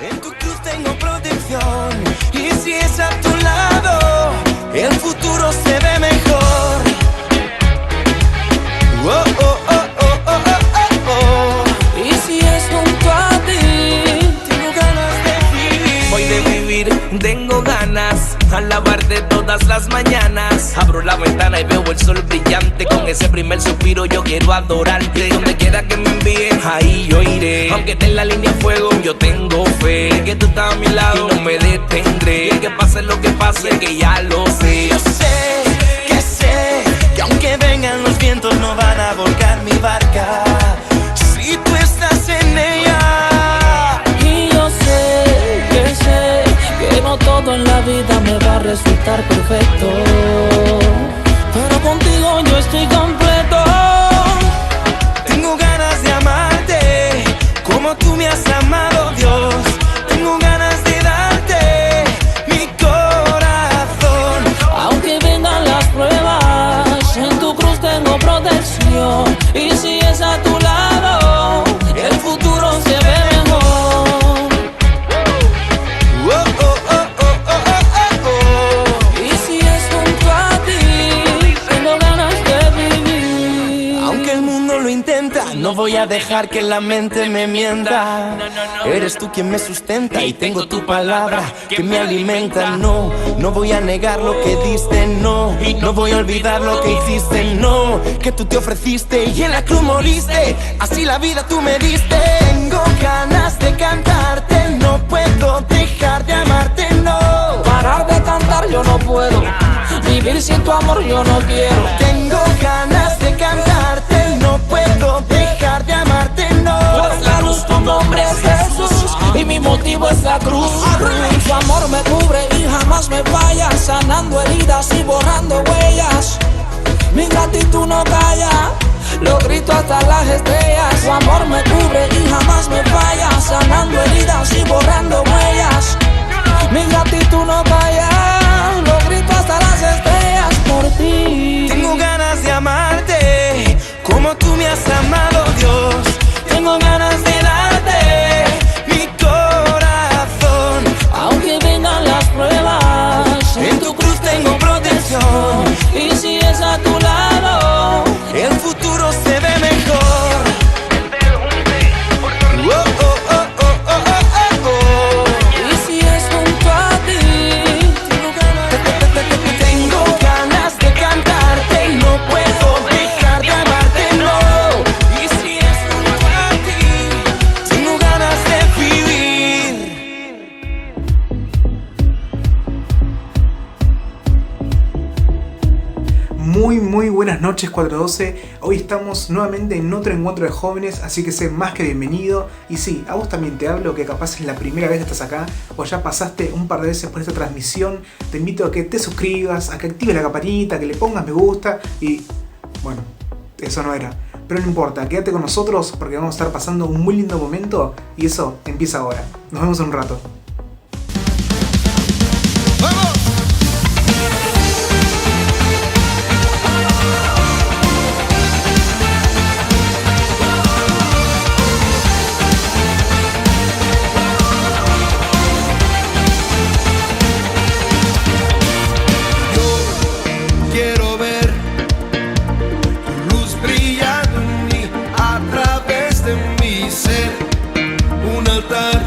En tu cruz tengo protección, y si es a tu lado, el futuro se ve mejor. Oh, oh, oh, oh, oh, oh, oh. Y si es junto a ti, Tengo ganas de vivir. voy de vivir, tengo ganas, alabarte todas las mañanas. Abro la ventana y veo el sol brillante. Con ese primer suspiro yo quiero adorarte. Donde quiera que me envíen, ahí yo iré. Aunque esté en la línea de fuego, yo tengo fe que tú estás a mi lado y no me detendré. Que pase lo que pase, que ya lo sé. Yo sé, que aunque vengan los vientos no van a volcar mi barca, si tú estás en ella. Y yo sé que no todo en la vida me va a resultar perfecto, pero contigo yo estoy completo. Tengo ganas de amarte como tú me has amado, Dios. Tengo ganas de darte mi corazón. Aunque vengan las pruebas, en tu cruz tengo protección. Y si es a tu lado, el futuro se ve mejor. Oh, oh, oh, oh, oh, oh, oh. Y si es junto a ti, tengo ganas de vivir. Aunque el mundo lo intenta, no voy a dejar que la mente me mienta. Eres tú quien me sustenta y tengo tu palabra que me alimenta. No, no voy a negar lo que diste, no. No voy a olvidar lo que hiciste, no. Que tú te ofreciste y en la cruz moriste, así la vida tú me diste. Tengo ganas de cantarte, no puedo dejar de amarte, no. Parar de cantar yo no puedo, vivir sin tu amor yo no quiero. Tengo ganas de cantarte, no puedo dejar de amarte, no. Pues la luz, tu nombre es Jesús y mi motivo es la cruz. Tu amor me cubre y jamás me falla, sanando heridas y borrando huellas. Mi gratitud no calla, lo grito hasta las estrellas. Tu amor me cubre y jamás me falla, sanando heridas y borrando huellas. Mi gratitud no calla, lo grito hasta las estrellas por ti. Tengo ganas de amarte como tú me has amado, Dios. Tengo ganas de darte mi corazón. Aunque vengan las pruebas, En tu cruz tengo protección, y si es a tu lado, el futuro se ve mejor. Oh, oh, oh, oh, oh, oh, oh. y si es junto a ti, Tengo ganas de cantarte, no puedo dejar de amarte, no. Y si es junto a ti, tengo ganas de vivir. Muy buenas noches 412. Hoy estamos nuevamente en otro encuentro de jóvenes, así que sé más que bienvenido. Y sí, a vos también te hablo, que capaz es la primera vez que estás acá o ya pasaste un par de veces por esta transmisión. Te invito a que te suscribas, a que actives la campanita, que le pongas me gusta y... bueno, eso no era. Pero no importa, quédate con nosotros porque vamos a estar pasando un muy lindo momento y eso empieza ahora. Nos vemos en un rato. Quiero ver tu luz brillando en mí, a través de mi ser, un altar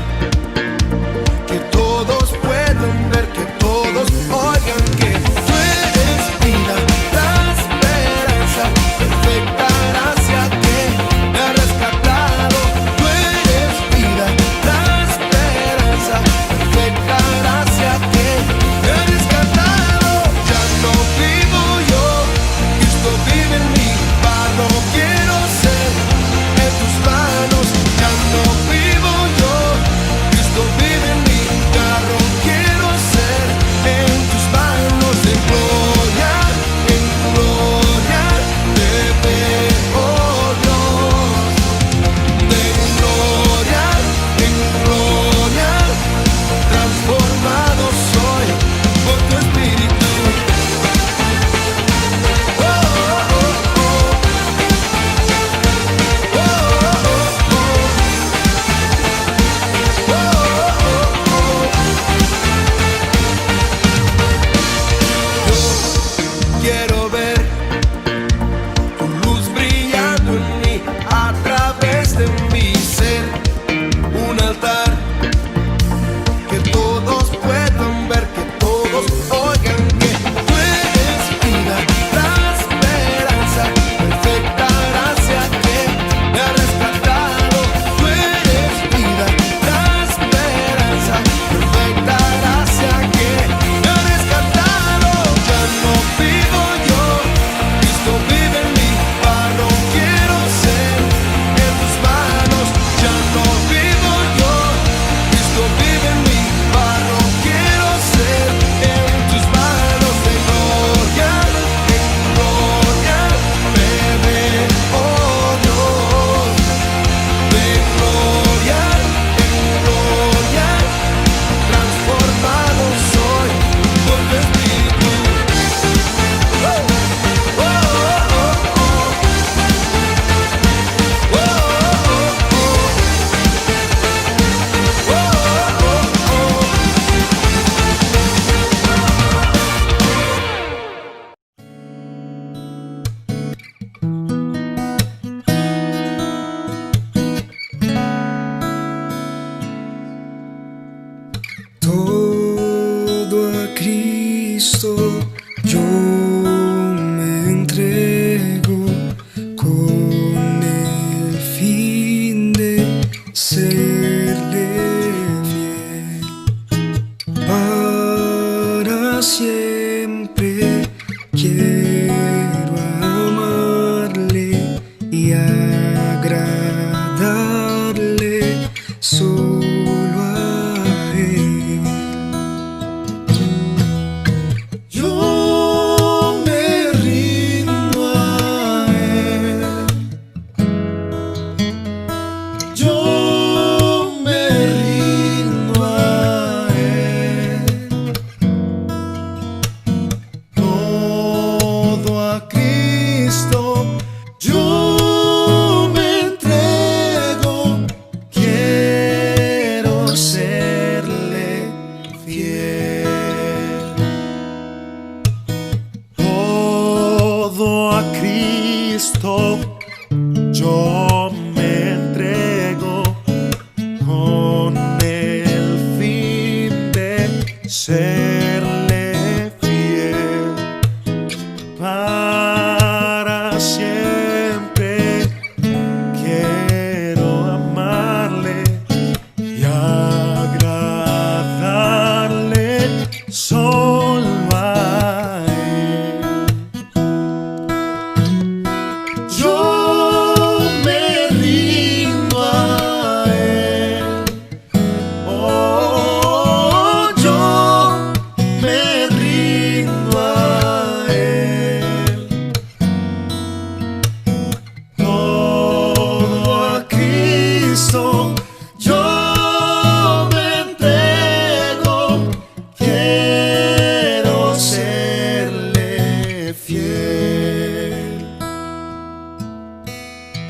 Yo me entrego, quiero serle fiel.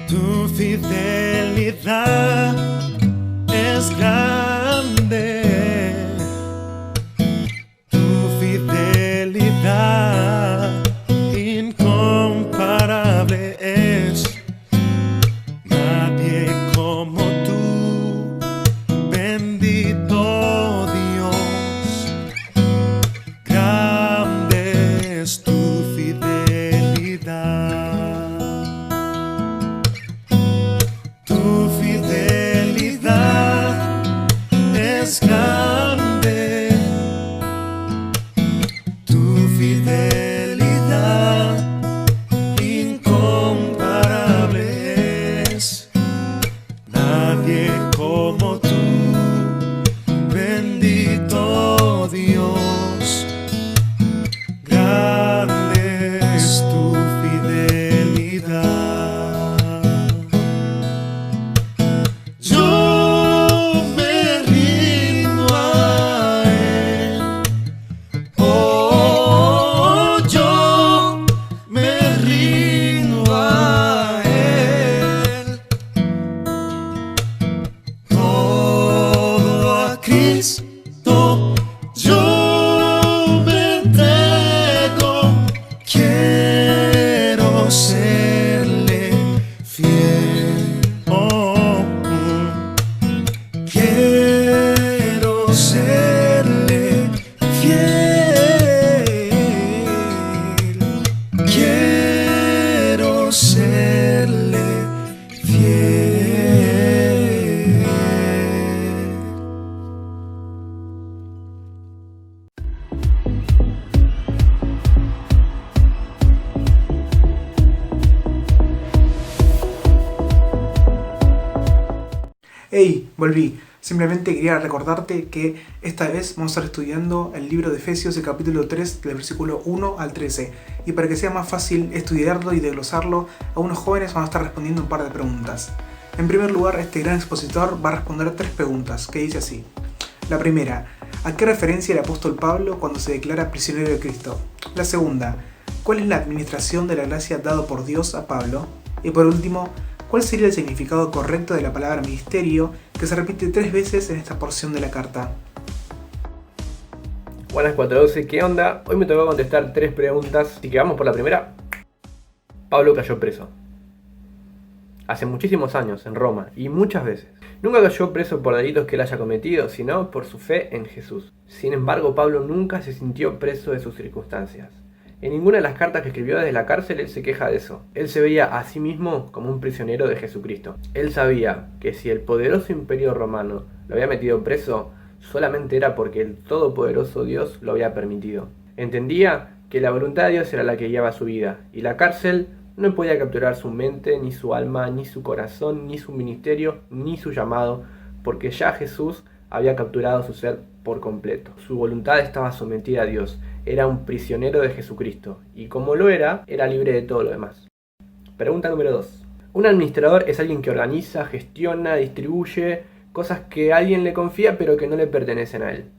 Tu fidelidad es grande, tu fidelidad incomparable es. Nadie como tú, bendito Dios, grande es tu fidelidad. Tu fidelidad es grande, tu fidelidad incomparable es. Nadie como tú, bendito Dios, grande es tu fidelidad. Yo me rindo a Él, oh, yo me rindo a Él. Todo a Cristo yo me entrego, quiero serle fiel. Oh, quiero serle fiel, quiero serle fiel. Hey, volví. Simplemente quería recordarte que esta vez vamos a estar estudiando el libro de Efesios, el capítulo 3, del versículo 1 al 13. Y para que sea más fácil estudiarlo y desglosarlo, a unos jóvenes van a estar respondiendo un par de preguntas. En primer lugar, este gran expositor va a responder 3 preguntas, que dice así. La primera, ¿a qué referencia el apóstol Pablo cuando se declara prisionero de Cristo? La segunda, ¿cuál es la administración de la gracia dado por Dios a Pablo? Y por último, ¿cuál sería el significado correcto de la palabra ministerio, que se repite 3 veces en esta porción de la carta? Buenas 412, ¿qué onda? Hoy me tocó contestar 3 preguntas, así que vamos por la primera. Pablo cayó preso. Hace muchísimos años, en Roma, y muchas veces. Nunca cayó preso por delitos que él haya cometido, sino por su fe en Jesús. Sin embargo, Pablo nunca se sintió preso de sus circunstancias. En ninguna de las cartas que escribió desde la cárcel él se queja de eso. Él se veía a sí mismo como un prisionero de Jesucristo. Él sabía que si el poderoso imperio romano lo había metido preso, solamente era porque el todopoderoso Dios lo había permitido. Entendía que la voluntad de Dios era la que guiaba su vida, y la cárcel no podía capturar su mente, ni su alma, ni su corazón, ni su ministerio, ni su llamado, porque ya Jesús había capturado su ser por completo. Su voluntad estaba sometida a Dios. Era un prisionero de Jesucristo, y como lo era libre de todo lo demás. Pregunta número 2. Un administrador es alguien que organiza, gestiona, distribuye cosas que alguien le confía pero que no le pertenecen a él.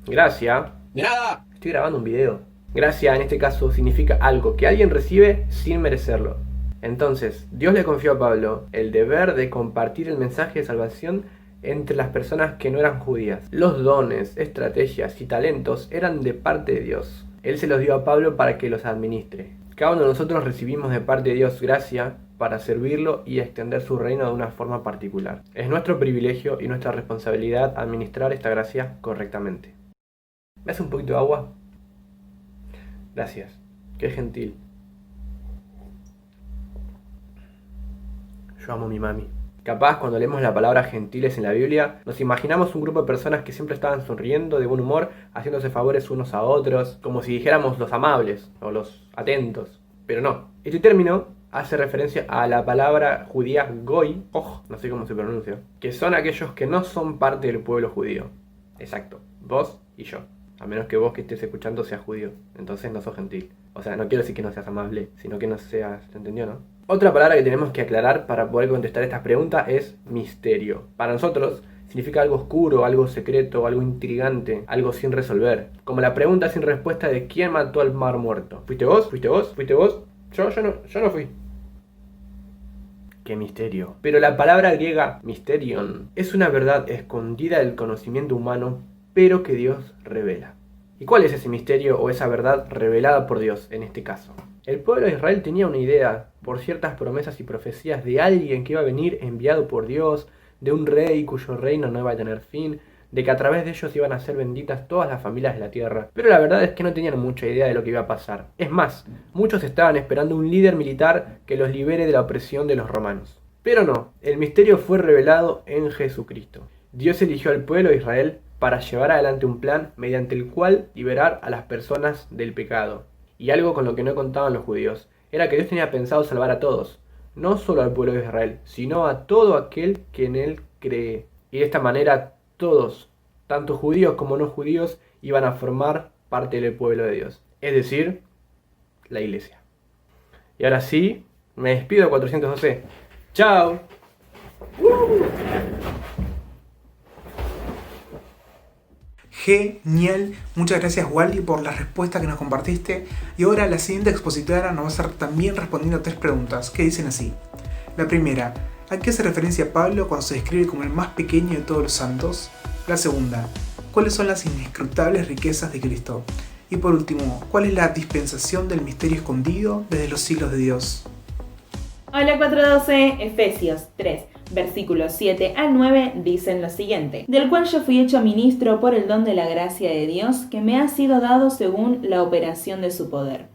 Gracia. De nada. Estoy grabando un video. Gracia en este caso significa algo que alguien recibe sin merecerlo. Entonces, Dios le confió a Pablo el deber de compartir el mensaje de salvación entre las personas que no eran judías. Los dones, estrategias y talentos eran de parte de Dios. Él se los dio a Pablo para que los administre. Cada uno de nosotros recibimos de parte de Dios gracia para servirlo y extender su reino de una forma particular. Es nuestro privilegio y nuestra responsabilidad administrar esta gracia correctamente. ¿Me hace un poquito de agua? Gracias. Qué gentil. Yo amo a mi mami. Capaz cuando leemos la palabra gentiles en la Biblia, nos imaginamos un grupo de personas que siempre estaban sonriendo, de buen humor, haciéndose favores unos a otros, como si dijéramos los amables o los atentos. Pero no. Este término hace referencia a la palabra judía goy, no sé cómo se pronuncia, que son aquellos que no son parte del pueblo judío. Exacto. Vos y yo. A menos que vos que estés escuchando seas judío. Entonces no sos gentil. O sea, no quiero decir que no seas amable, sino que no seas... ¿Se entendió, no? Otra palabra que tenemos que aclarar para poder contestar estas preguntas es misterio. Para nosotros, significa algo oscuro, algo secreto, algo intrigante, algo sin resolver. Como la pregunta sin respuesta de quién mató al mar muerto. ¿Fuiste vos? ¿Fuiste vos? ¿Fuiste vos? Yo no fui. ¡Qué misterio! Pero la palabra griega mysterion es una verdad escondida del conocimiento humano, pero que Dios revela. ¿Y cuál es ese misterio o esa verdad revelada por Dios en este caso? El pueblo de Israel tenía una idea, por ciertas promesas y profecías, de alguien que iba a venir enviado por Dios, de un rey cuyo reino no iba a tener fin, de que a través de ellos iban a ser benditas todas las familias de la tierra. Pero la verdad es que no tenían mucha idea de lo que iba a pasar. Es más, muchos estaban esperando un líder militar que los libere de la opresión de los romanos. Pero no, el misterio fue revelado en Jesucristo. Dios eligió al pueblo de Israel para llevar adelante un plan mediante el cual liberar a las personas del pecado. Y algo con lo que no contaban los judíos, era que Dios tenía pensado salvar a todos, no solo al pueblo de Israel, sino a todo aquel que en él cree. Y de esta manera todos, tanto judíos como no judíos, iban a formar parte del pueblo de Dios, es decir, la iglesia. Y ahora sí, me despido de 412. ¡Chao! Genial, muchas gracias Wally por la respuesta que nos compartiste. Y ahora la siguiente expositora nos va a estar también respondiendo a 3 preguntas que dicen así. La primera, ¿a qué hace referencia Pablo cuando se describe como el más pequeño de todos los santos? La segunda, ¿cuáles son las inescrutables riquezas de Cristo? Y por último, ¿cuál es la dispensación del misterio escondido desde los siglos de Dios? Hola 412, Efesios 3, versículos 7 al 9 dicen lo siguiente: del cual yo fui hecho ministro por el don de la gracia de Dios, que me ha sido dado según la operación de su poder.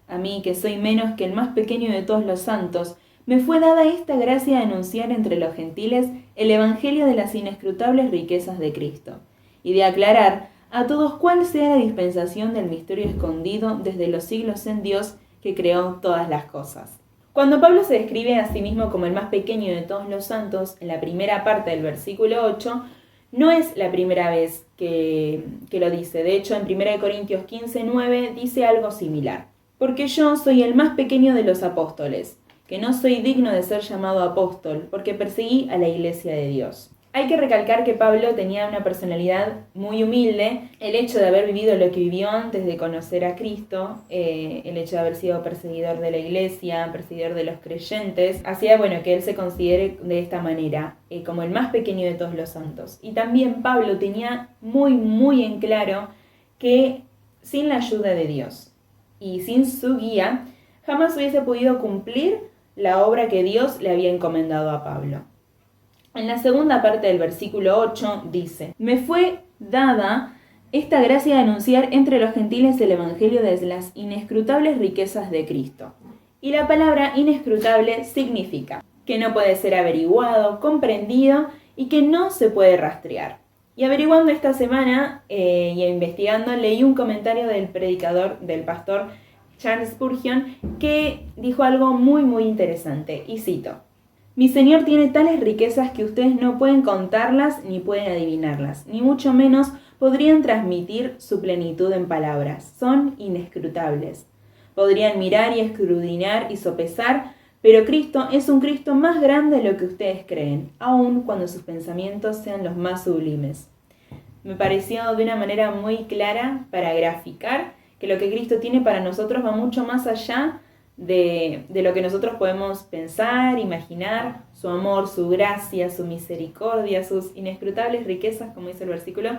A mí, que soy menos que el más pequeño de todos los santos, me fue dada esta gracia de anunciar entre los gentiles el evangelio de las inescrutables riquezas de Cristo, y de aclarar a todos cuál sea la dispensación del misterio escondido desde los siglos en Dios, que creó todas las cosas. Cuando Pablo se describe a sí mismo como el más pequeño de todos los santos, en la primera parte del versículo 8, no es la primera vez que lo dice. De hecho, en 1 Corintios 15:9 dice algo similar. Porque yo soy el más pequeño de los apóstoles, que no soy digno de ser llamado apóstol, porque perseguí a la iglesia de Dios. Hay que recalcar que Pablo tenía una personalidad muy humilde. El hecho de haber vivido lo que vivió antes de conocer a Cristo, el hecho de haber sido perseguidor de la iglesia, perseguidor de los creyentes, hacía que él se considere de esta manera, como el más pequeño de todos los santos. Y también Pablo tenía muy en claro que sin la ayuda de Dios y sin su guía, jamás hubiese podido cumplir la obra que Dios le había encomendado a Pablo. En la segunda parte del versículo 8 dice: me fue dada esta gracia de anunciar entre los gentiles el evangelio de las inescrutables riquezas de Cristo. Y la palabra inescrutable significa que no puede ser averiguado, comprendido y que no se puede rastrear. Y averiguando esta semana y investigando, leí un comentario del pastor Charles Spurgeon, que dijo algo muy interesante, y cito: mi Señor tiene tales riquezas que ustedes no pueden contarlas ni pueden adivinarlas, ni mucho menos podrían transmitir su plenitud en palabras. Son inescrutables. Podrían mirar y escudriñar y sopesar, pero Cristo es un Cristo más grande de lo que ustedes creen, aun cuando sus pensamientos sean los más sublimes. Me pareció de una manera muy clara para graficar que lo que Cristo tiene para nosotros va mucho más allá de lo que nosotros podemos pensar, imaginar. Su amor, su gracia, su misericordia, sus inescrutables riquezas, como dice el versículo,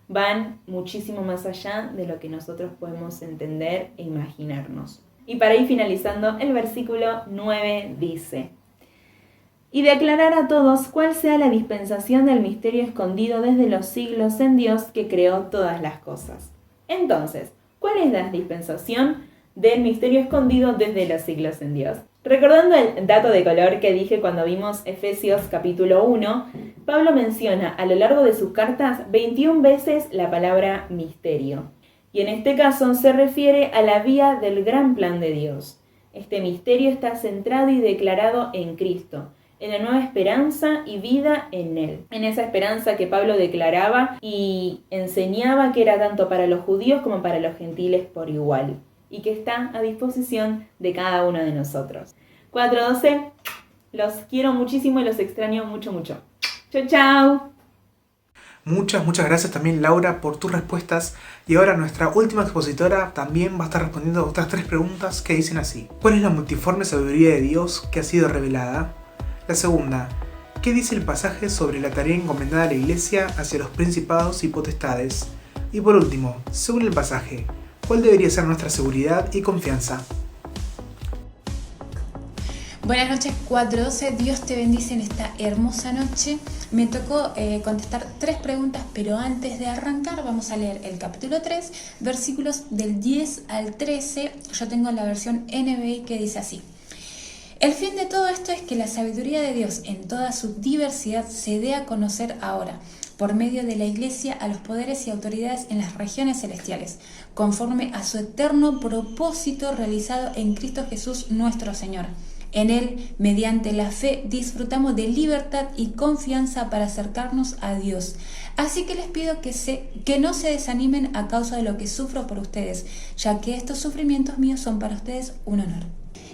van muchísimo más allá de lo que nosotros podemos entender e imaginarnos. Y para ir finalizando, el versículo 9 dice: y de aclarar a todos cuál sea la dispensación del misterio escondido desde los siglos en Dios, que creó todas las cosas. Entonces, ¿cuál es la dispensación del misterio escondido desde los siglos en Dios? Recordando el dato de color que dije cuando vimos Efesios capítulo 1, Pablo menciona a lo largo de sus cartas 21 veces la palabra misterio. Y en este caso se refiere a la vía del gran plan de Dios. Este misterio está centrado y declarado en Cristo, en la nueva esperanza y vida en Él. En esa esperanza que Pablo declaraba y enseñaba que era tanto para los judíos como para los gentiles por igual, y que está a disposición de cada uno de nosotros. 412, los quiero muchísimo y los extraño mucho. Chau, chau. Muchas gracias también, Laura, por tus respuestas. Y ahora nuestra última expositora también va a estar respondiendo a otras 3 preguntas que dicen así. ¿Cuál es la multiforme sabiduría de Dios que ha sido revelada? La segunda, ¿qué dice el pasaje sobre la tarea encomendada a la Iglesia hacia los principados y potestades? Y por último, según el pasaje, ¿cuál debería ser nuestra seguridad y confianza? Buenas noches 412, Dios te bendice en esta hermosa noche. Me tocó contestar 3 preguntas, pero antes de arrancar vamos a leer el capítulo 3, versículos del 10 al 13. Yo tengo la versión NBI que dice así. El fin de todo esto es que la sabiduría de Dios en toda su diversidad se dé a conocer ahora, por medio de la Iglesia, a los poderes y autoridades en las regiones celestiales, conforme a su eterno propósito realizado en Cristo Jesús nuestro Señor. En Él, mediante la fe, disfrutamos de libertad y confianza para acercarnos a Dios. Así que les pido que no se desanimen a causa de lo que sufro por ustedes, ya que estos sufrimientos míos son para ustedes un honor.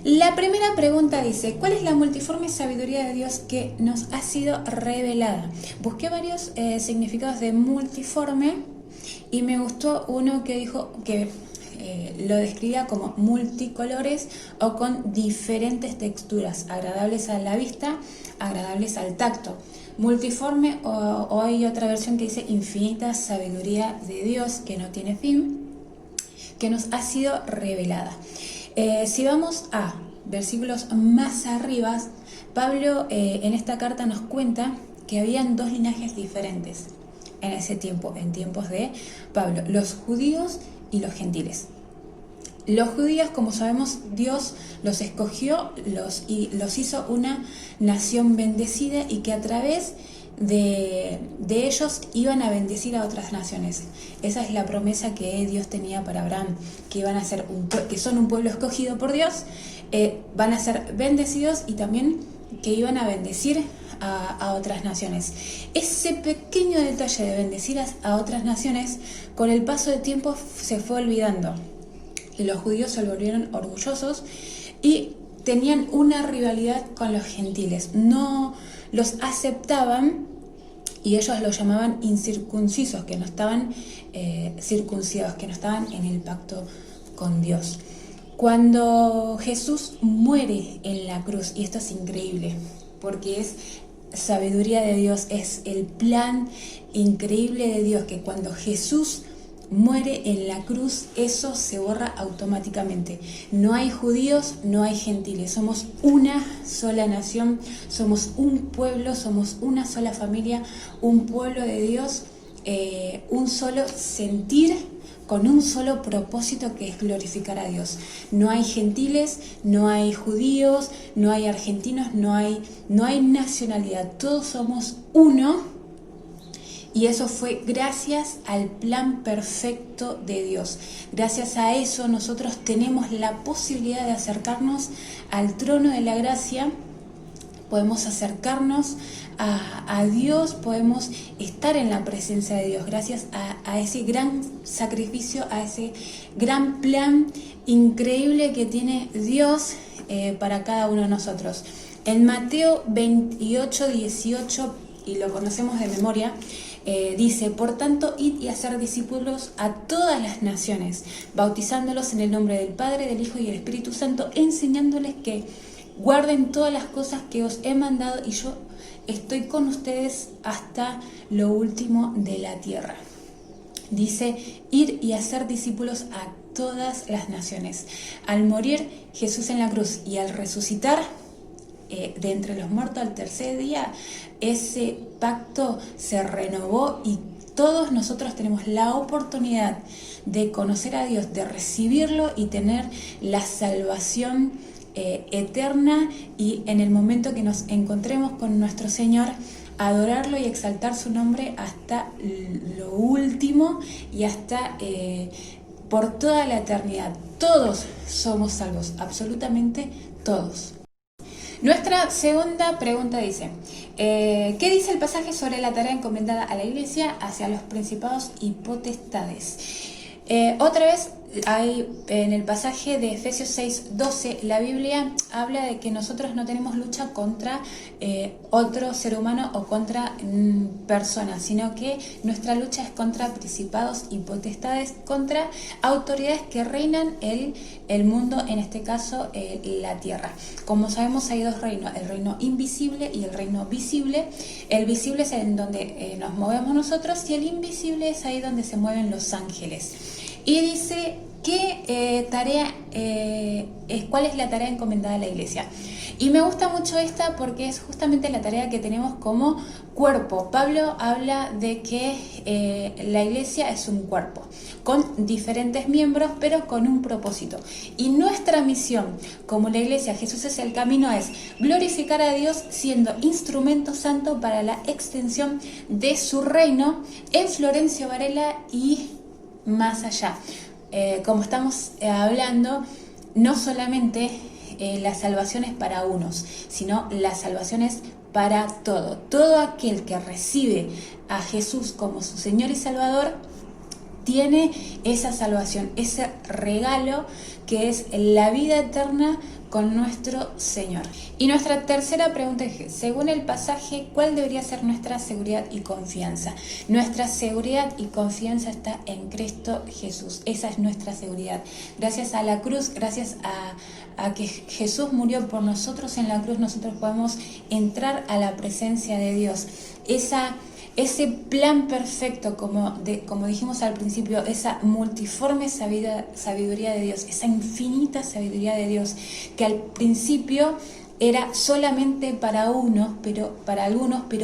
La primera pregunta dice, ¿cuál es la multiforme sabiduría de Dios que nos ha sido revelada? Busqué varios significados de multiforme y me gustó uno que dijo que lo describía como multicolores o con diferentes texturas, agradables a la vista, agradables al tacto. Multiforme o hay otra versión que dice infinita sabiduría de Dios que no tiene fin, que nos ha sido revelada. Si vamos a versículos más arriba, Pablo en esta carta nos cuenta que habían 2 linajes diferentes en ese tiempo, en tiempos de Pablo, los judíos y los gentiles. Los judíos, como sabemos, Dios los escogió y los hizo una nación bendecida y que a través de ellos iban a bendecir a otras naciones. Esa es la promesa que Dios tenía para Abraham, que iban a ser que son un pueblo escogido por Dios, van a ser bendecidos y también que iban a bendecir a otras naciones. Ese pequeño detalle de bendecir a otras naciones, con el paso del tiempo se fue olvidando. Y los judíos se volvieron orgullosos y tenían una rivalidad con los gentiles. No los aceptaban y ellos los llamaban incircuncisos, que no estaban circuncidados, que no estaban en el pacto con Dios. Cuando Jesús muere en la cruz, y esto es increíble, porque es sabiduría de Dios, es el plan increíble de Dios, que cuando Jesús muere en la cruz, eso se borra automáticamente. No hay judíos, no hay gentiles, somos una sola nación, somos un pueblo, somos una sola familia, un pueblo de Dios, un solo sentir, con un solo propósito, que es glorificar a Dios. No hay gentiles, no hay judíos, no hay argentinos, no hay nacionalidad, todos somos uno. Y eso fue gracias al plan perfecto de Dios. Gracias a eso nosotros tenemos la posibilidad de acercarnos al trono de la gracia. Podemos acercarnos a Dios, podemos estar en la presencia de Dios gracias a ese gran sacrificio, a ese gran plan increíble que tiene Dios para cada uno de nosotros. En Mateo 28, 18, y lo conocemos de memoria, dice, por tanto, id y hacer discípulos a todas las naciones, bautizándolos en el nombre del Padre, del Hijo y del Espíritu Santo, enseñándoles que guarden todas las cosas que os he mandado, y yo estoy con ustedes hasta lo último de la tierra. Dice, ir y hacer discípulos a todas las naciones. Al morir Jesús en la cruz y al resucitar de entre los muertos al tercer día, ese pacto se renovó y todos nosotros tenemos la oportunidad de conocer a Dios, de recibirlo y tener la salvación eterna, y en el momento que nos encontremos con nuestro Señor, adorarlo y exaltar su nombre hasta lo último y hasta por toda la eternidad. Todos somos salvos, absolutamente todos. Nuestra segunda pregunta dice, ¿qué dice el pasaje sobre la tarea encomendada a la Iglesia hacia los principados y potestades? Otra vez hay en el pasaje de Efesios 6:12, la Biblia habla de que nosotros no tenemos lucha contra otro ser humano o contra personas, sino que nuestra lucha es contra principados y potestades, contra autoridades que reinan el mundo, en este caso la tierra. Como sabemos, hay dos reinos, el reino invisible y el reino visible. El visible es en donde nos movemos nosotros y el invisible es ahí donde se mueven los ángeles. Y dice cuál es la tarea encomendada a la iglesia. Y me gusta mucho esta porque es justamente la tarea que tenemos como cuerpo. Pablo habla de que la iglesia es un cuerpo con diferentes miembros, pero con un propósito. Y nuestra misión como la iglesia, Jesús es el camino, es glorificar a Dios siendo instrumento santo para la extensión de su reino en Florencio Varela y más allá. Como estamos hablando, no solamente la salvación es para unos, sino la salvación es para todo. Todo aquel que recibe a Jesús como su Señor y Salvador tiene esa salvación, ese regalo que es la vida eterna con nuestro Señor. Y nuestra tercera pregunta es, según el pasaje, ¿cuál debería ser nuestra seguridad y confianza? Nuestra seguridad y confianza está en Cristo Jesús. Esa es nuestra seguridad. Gracias a la cruz, gracias a que Jesús murió por nosotros en la cruz, nosotros podemos entrar a la presencia de Dios. Ese plan perfecto, como dijimos al principio, esa multiforme sabiduría de Dios, esa infinita sabiduría de Dios, que al principio era solamente para algunos, pero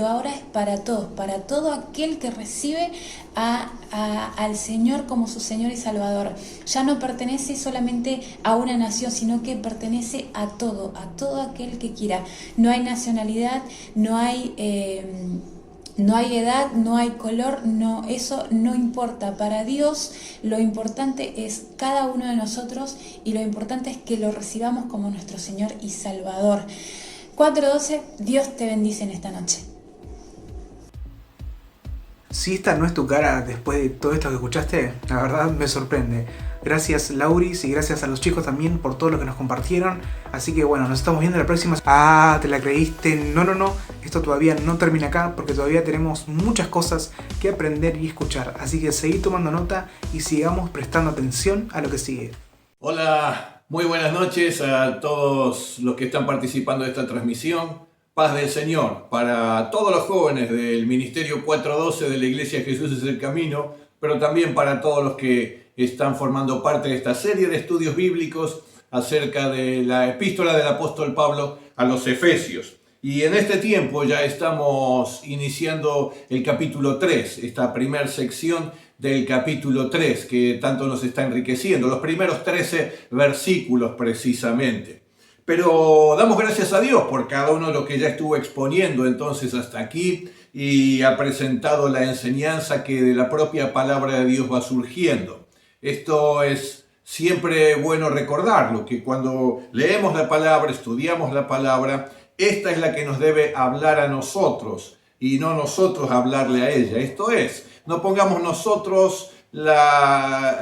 ahora es para todos, para todo aquel que recibe al Señor como su Señor y Salvador. Ya no pertenece solamente a una nación, sino que pertenece a todo aquel que quiera. No hay nacionalidad, no hay edad, no hay color, eso no importa. Para Dios lo importante es cada uno de nosotros y lo importante es que lo recibamos como nuestro Señor y Salvador. 4:12, Dios te bendice en esta noche. Si esta no es tu cara después de todo esto que escuchaste, la verdad me sorprende. Gracias Lauris y gracias a los chicos también por todo lo que nos compartieron. Así que bueno, nos estamos viendo la próxima. Ah, te la creíste. No. Esto todavía no termina acá porque todavía tenemos muchas cosas que aprender y escuchar. Así que seguí tomando nota y sigamos prestando atención a lo que sigue. Hola, muy buenas noches a todos los que están participando de esta transmisión. Paz del Señor para todos los jóvenes del Ministerio 412 de la Iglesia Jesús es el Camino, pero también para todos los que están formando parte de esta serie de estudios bíblicos acerca de la epístola del apóstol Pablo a los Efesios. Y en este tiempo ya estamos iniciando el capítulo 3, esta primera sección del capítulo 3 que tanto nos está enriqueciendo, los primeros 13 versículos precisamente. Pero damos gracias a Dios por cada uno de los que ya estuvo exponiendo entonces hasta aquí y ha presentado la enseñanza que de la propia palabra de Dios va surgiendo. Esto es siempre bueno recordarlo, que cuando leemos la palabra, estudiamos la palabra, esta es la que nos debe hablar a nosotros y no nosotros hablarle a ella. Esto es, no pongamos nosotros la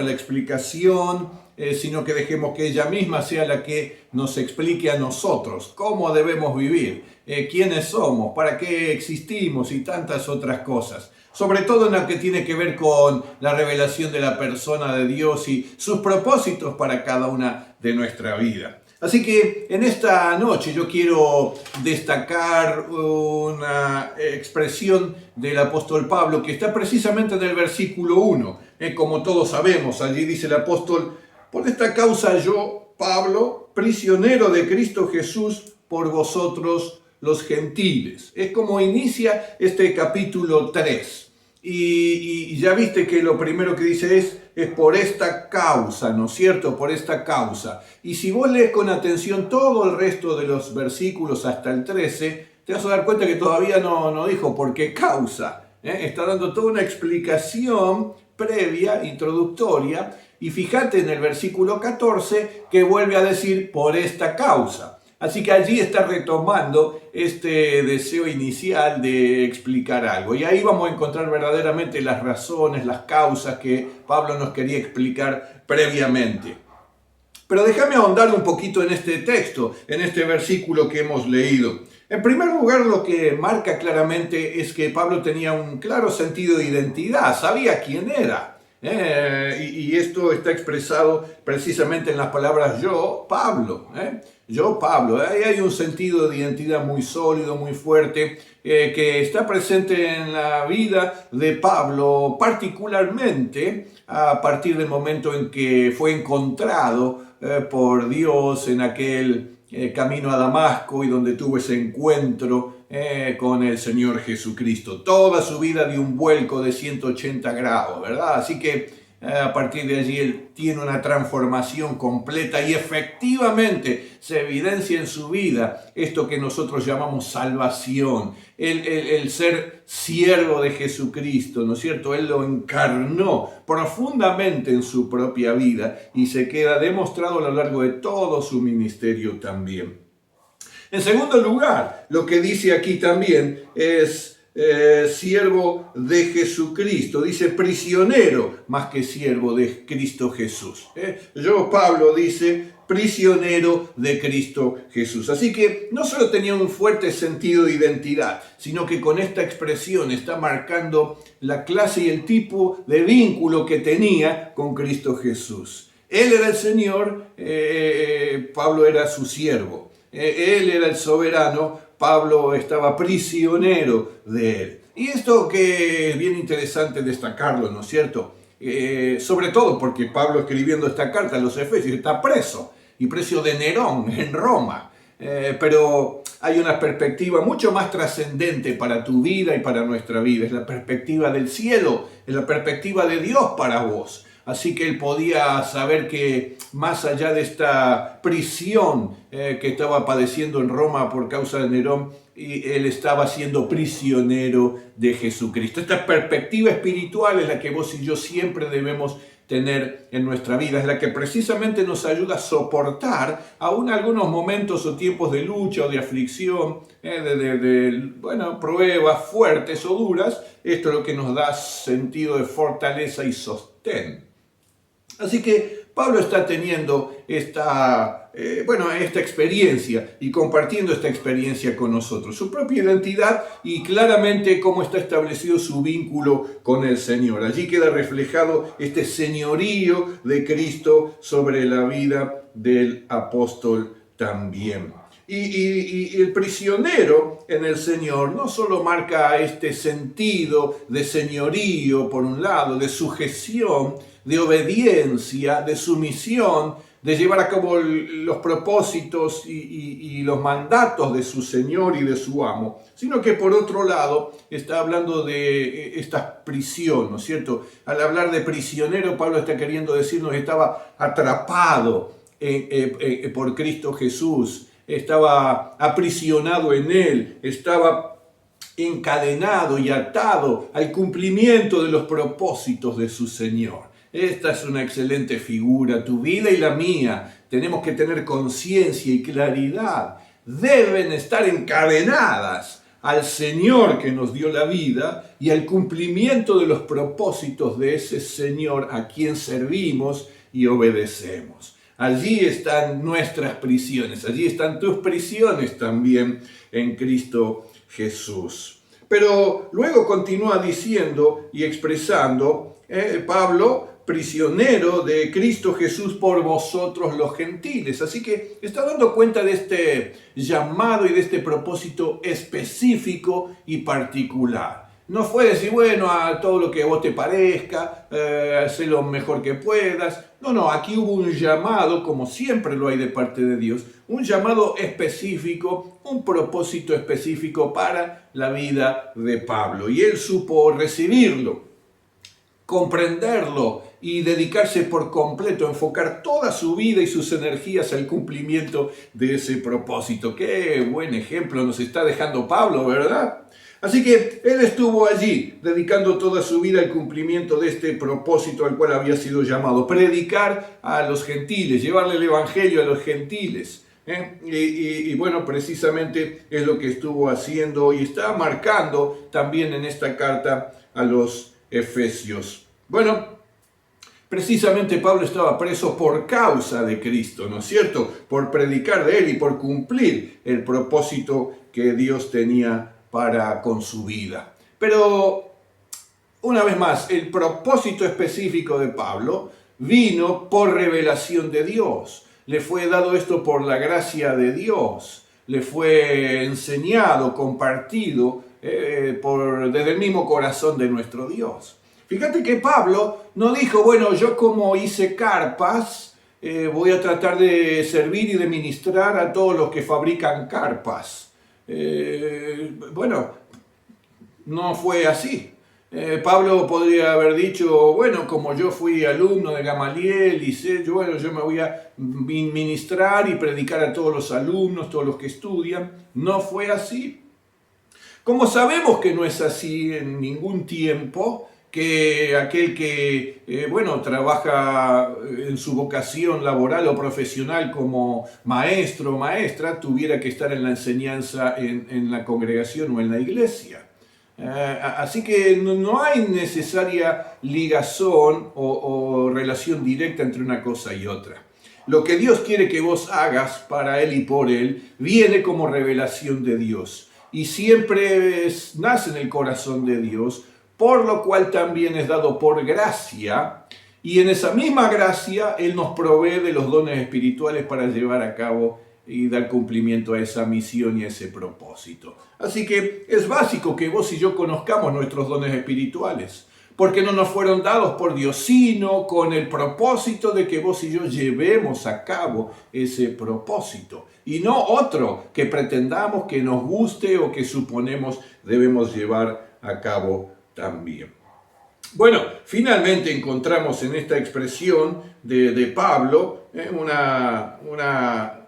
explicación, sino que dejemos que ella misma sea la que nos explique a nosotros cómo debemos vivir, quiénes somos, para qué existimos y tantas otras cosas. Sobre todo en lo que tiene que ver con la revelación de la persona de Dios y sus propósitos para cada una de nuestra vida. Así que en esta noche yo quiero destacar una expresión del apóstol Pablo que está precisamente en el versículo 1. Como todos sabemos, allí dice el apóstol: por esta causa yo, Pablo, prisionero de Cristo Jesús, por vosotros los gentiles. Es como inicia este capítulo 3. Y ya viste que lo primero que dice es por esta causa, ¿no es cierto? Por esta causa. Y si vos lees con atención todo el resto de los versículos hasta el 13, te vas a dar cuenta que todavía no dijo por qué causa. Está dando toda una explicación previa, introductoria, y fíjate en el versículo 14 que vuelve a decir por esta causa. Así que allí está retomando este deseo inicial de explicar algo. Y ahí vamos a encontrar verdaderamente las razones, las causas que Pablo nos quería explicar previamente. Pero déjame ahondar un poquito en este texto, en este versículo que hemos leído. En primer lugar, lo que marca claramente es que Pablo tenía un claro sentido de identidad, sabía quién era. Y esto está expresado precisamente en las palabras yo, Pablo. Yo, Pablo. Ahí hay un sentido de identidad muy sólido, muy fuerte, que está presente en la vida de Pablo, particularmente a partir del momento en que fue encontrado por Dios en aquel camino a Damasco y donde tuvo ese encuentro con el Señor Jesucristo. Toda su vida dio un vuelco de 180 grados, ¿verdad? Así que a partir de allí él tiene una transformación completa y efectivamente se evidencia en su vida esto que nosotros llamamos salvación, el ser siervo de Jesucristo, ¿no es cierto? Él lo encarnó profundamente en su propia vida y se queda demostrado a lo largo de todo su ministerio también. En segundo lugar, lo que dice aquí también es siervo de Jesucristo, dice prisionero más que siervo de Cristo Jesús. Yo, Pablo, dice prisionero de Cristo Jesús. Así que no solo tenía un fuerte sentido de identidad, sino que con esta expresión está marcando la clase y el tipo de vínculo que tenía con Cristo Jesús. Él era el Señor, Pablo era su siervo. Él era el soberano, Pablo estaba prisionero de él. Y esto que es bien interesante destacarlo, ¿no es cierto? Sobre todo porque Pablo, escribiendo esta carta a los Efesios, está preso, y preso de Nerón en Roma. Pero hay una perspectiva mucho más trascendente para tu vida y para nuestra vida. Es la perspectiva del cielo, es la perspectiva de Dios para vos. Así que él podía saber que más allá de esta prisión que estaba padeciendo en Roma por causa de Nerón, él estaba siendo prisionero de Jesucristo. Esta perspectiva espiritual es la que vos y yo siempre debemos tener en nuestra vida, es la que precisamente nos ayuda a soportar aún algunos momentos o tiempos de lucha o de aflicción, pruebas fuertes o duras. Esto es lo que nos da sentido de fortaleza y sostén. Así que Pablo está teniendo esta experiencia y compartiendo esta experiencia con nosotros, su propia identidad y claramente cómo está establecido su vínculo con el Señor. Allí queda reflejado este señorío de Cristo sobre la vida del apóstol también. Y el prisionero en el Señor no solo marca este sentido de señorío, por un lado, de sujeción, de obediencia, de sumisión, de llevar a cabo los propósitos y los mandatos de su Señor y de su amo, sino que por otro lado está hablando de esta prisión, ¿no es cierto? Al hablar de prisionero, Pablo está queriendo decirnos que estaba atrapado por Cristo Jesús, estaba aprisionado en Él, estaba encadenado y atado al cumplimiento de los propósitos de su Señor. Esta es una excelente figura, tu vida y la mía. Tenemos que tener conciencia y claridad. Deben estar encadenadas al Señor que nos dio la vida y al cumplimiento de los propósitos de ese Señor a quien servimos y obedecemos. Allí están nuestras prisiones, allí están tus prisiones también en Cristo Jesús. Pero luego continúa diciendo y expresando, Pablo, prisionero de Cristo Jesús por vosotros los gentiles. Así que está dando cuenta de este llamado y de este propósito específico y particular. No fue decir, bueno, a todo lo que a vos te parezca, haz lo mejor que puedas. No, aquí hubo un llamado, como siempre lo hay de parte de Dios, un llamado específico, un propósito específico para la vida de Pablo. Y él supo recibirlo, comprenderlo y dedicarse por completo, enfocar toda su vida y sus energías al cumplimiento de ese propósito. Qué buen ejemplo nos está dejando Pablo, ¿verdad? Así que él estuvo allí, dedicando toda su vida al cumplimiento de este propósito al cual había sido llamado, predicar a los gentiles, llevarle el evangelio a los gentiles. Y bueno, precisamente es lo que estuvo haciendo y está marcando también en esta carta a los Efesios. Bueno, precisamente Pablo estaba preso por causa de Cristo, ¿no es cierto? Por predicar de Él y por cumplir el propósito que Dios tenía con su vida. Pero, una vez más, el propósito específico de Pablo vino por revelación de Dios. Le fue dado esto por la gracia de Dios. Le fue enseñado, compartido desde el mismo corazón de nuestro Dios. Fíjate que Pablo no dijo, bueno, yo como hice carpas, voy a tratar de servir y de ministrar a todos los que fabrican carpas. Bueno, no fue así. Pablo podría haber dicho, bueno, como yo fui alumno de Gamaliel y sé, yo me voy a ministrar y predicar a todos los alumnos, todos los que estudian. No fue así. Como sabemos que no es así en ningún tiempo, que aquel que, trabaja en su vocación laboral o profesional como maestro o maestra, tuviera que estar en la enseñanza en la congregación o en la iglesia. Así que no hay necesaria ligazón o relación directa entre una cosa y otra. Lo que Dios quiere que vos hagas para Él y por Él viene como revelación de Dios. Y siempre nace en el corazón de Dios, por lo cual también es dado por gracia, y en esa misma gracia Él nos provee de los dones espirituales para llevar a cabo y dar cumplimiento a esa misión y a ese propósito. Así que es básico que vos y yo conozcamos nuestros dones espirituales, porque no nos fueron dados por Dios, sino con el propósito de que vos y yo llevemos a cabo ese propósito, y no otro que pretendamos que nos guste o que suponemos debemos llevar a cabo también. Bueno, finalmente encontramos en esta expresión de Pablo una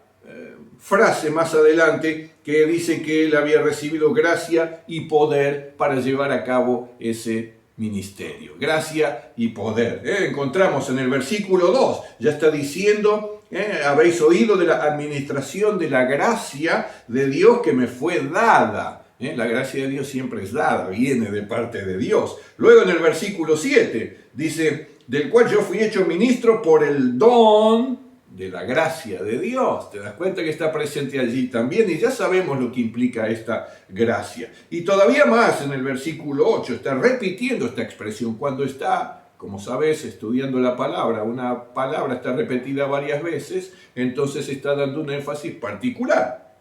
frase más adelante que dice que él había recibido gracia y poder para llevar a cabo ese ministerio. Gracia y poder. Encontramos en el versículo 2, ya está diciendo, habéis oído de la administración de la gracia de Dios que me fue dada. La gracia de Dios siempre es dada, viene de parte de Dios. Luego en el versículo 7 dice, del cual yo fui hecho ministro por el don de la gracia de Dios. Te das cuenta que está presente allí también y ya sabemos lo que implica esta gracia. Y todavía más en el versículo 8 está repitiendo esta expresión. Cuando está, como sabes, estudiando la palabra, una palabra está repetida varias veces, entonces está dando un énfasis particular.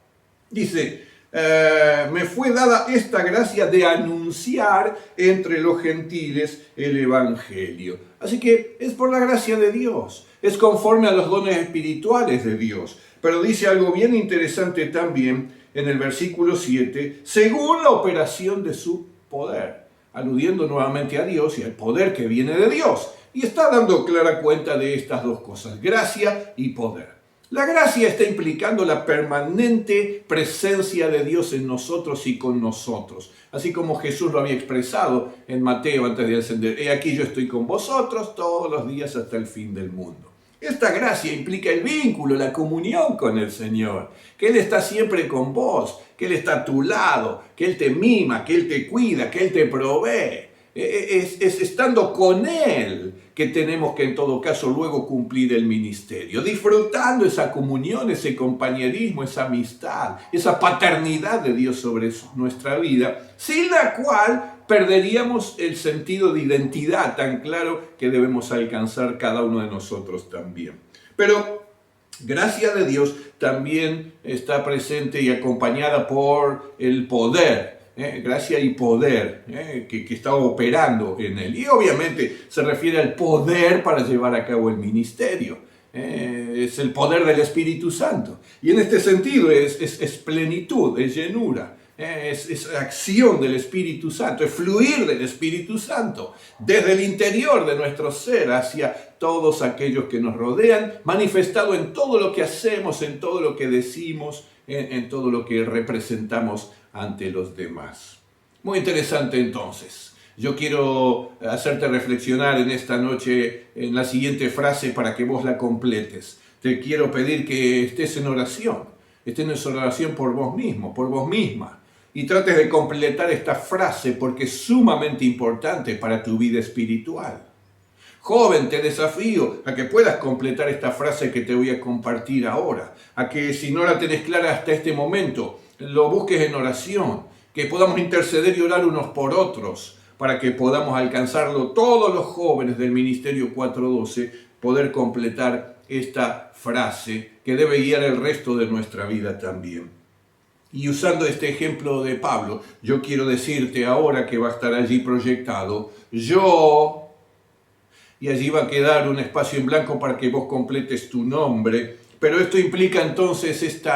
Dice, me fue dada esta gracia de anunciar entre los gentiles el evangelio. Así que es por la gracia de Dios, es conforme a los dones espirituales de Dios. Pero dice algo bien interesante también en el versículo 7, según la operación de su poder, aludiendo nuevamente a Dios y al poder que viene de Dios. Y está dando clara cuenta de estas dos cosas, gracia y poder. La gracia está implicando la permanente presencia de Dios en nosotros y con nosotros. Así como Jesús lo había expresado en Mateo antes de ascender. He aquí yo estoy con vosotros todos los días hasta el fin del mundo. Esta gracia implica el vínculo, la comunión con el Señor. Que Él está siempre con vos, que Él está a tu lado, que Él te mima, que Él te cuida, que Él te provee. Es estando con Él que tenemos que en todo caso luego cumplir el ministerio, disfrutando esa comunión, ese compañerismo, esa amistad, esa paternidad de Dios sobre nuestra vida, sin la cual perderíamos el sentido de identidad tan claro que debemos alcanzar cada uno de nosotros también. Pero gracia de Dios también está presente y acompañada por el poder. Gracia y poder que está operando en él. Y obviamente se refiere al poder para llevar a cabo el ministerio. Es el poder del Espíritu Santo. Y en este sentido es plenitud, es llenura. Es acción del Espíritu Santo, es fluir del Espíritu Santo desde el interior de nuestro ser hacia todos aquellos que nos rodean, manifestado en todo lo que hacemos, en todo lo que decimos, en todo lo que representamos ante los demás. Muy interesante entonces. Yo quiero hacerte reflexionar en esta noche en la siguiente frase para que vos la completes. te quiero pedir que estés en oración por vos mismo, por vos misma, y trates de completar esta frase porque es sumamente importante para tu vida espiritual. Joven, te desafío a que puedas completar esta frase que te voy a compartir ahora, a que si no la tenés clara hasta este momento, lo busques en oración, que podamos interceder y orar unos por otros, para que podamos alcanzarlo todos los jóvenes del Ministerio 412, poder completar esta frase que debe guiar el resto de nuestra vida también. Y usando este ejemplo de Pablo, yo quiero decirte ahora que va a estar allí proyectado, yo... Y allí va a quedar un espacio en blanco para que vos completes tu nombre. Pero esto implica entonces este